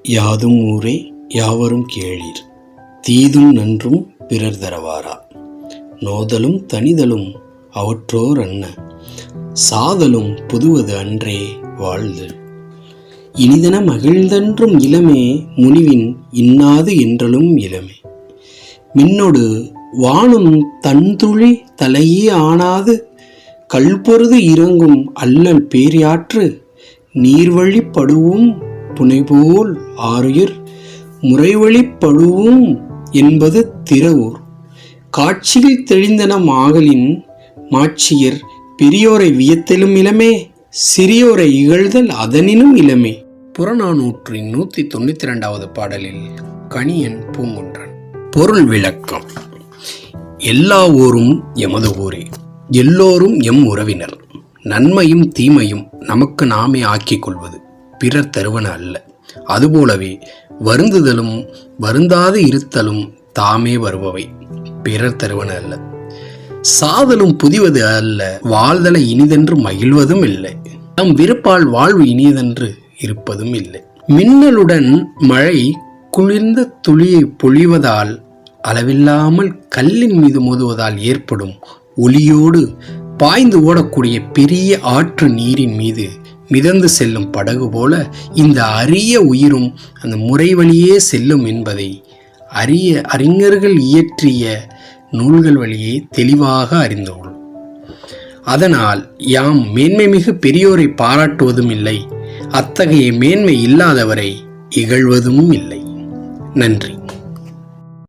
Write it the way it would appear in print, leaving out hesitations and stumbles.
யாதும் ஊரே யாவரும் கேளீர், தீதும் நன்றும் பிறர் தரவாரா. நோதலும் தனிதலும் அவற்றோர் அன்ன, சாதலும் புதுவது அன்றே வாழ்து. இனிதன மகிழ்ந்தன்றும் இளமே, முனிவின் இன்னாது என்றலும் இளமே. மின்னொடு வானும் தன்துளி தலையே ஆனாது, கல்பொருது இறங்கும் அல்லல் பேரியாற்று. நீர்வழிப்படுவும் புனைபோல் ஆருயிர், முறைவழிப்படுவும் என்பது திறவூர். காட்சியில் தெளிந்தனம் ஆகலின் மாட்சியர், பெரியோரை வியத்தலும் இளமே, சிறியோரை இகழ்தல் அதனினும் இளமே. புறநானூற்றின் 192வது பாடலில் கணியன் பூங்குன்றன். பொருள் விளக்கம். எல்லா ஊரும் எமது ஊரே, எல்லோரும் எம் உறவினர். நன்மையும் தீமையும் நமக்கு நாமே ஆக்கிக் கொள்வது, பிறர் தருவன அல்ல. அதுபோலவே வருந்துதலும் வருந்தாது இருத்தலும் தாமே வருபவை, பிறர் தருவன அல்ல. சாதலும் புதிவது அல்ல, வாழ்தலை இனிதென்று மகிழ்வதும் இல்லை. நம் விருப்பால் வாழ்வு இனியதென்று இருப்பதும் இல்லை. மின்னலுடன் மழை குளிர்ந்த துளியை பொழிவதால், அளவில்லாமல் கல்லின் மீது மோதுவதால் ஏற்படும் ஒலியோடு பாய்ந்து ஓடக்கூடிய பெரிய ஆற்று நீரின் மீது மிதந்து செல்லும் படகு போல இந்த அரிய உயிரும் அந்த முறை வழியே செல்லும் என்பதை அறிஞர்கள் இயற்றிய நூல்கள் வழியே தெளிவாக அறிந்து கொள்ளும். அதனால் யாம் மேன்மை மிகு பெரியோரை பாராட்டுவதும் இல்லை, அத்தகைய மேன்மை இல்லாதவரை இகழ்வதும் இல்லை. நன்றி.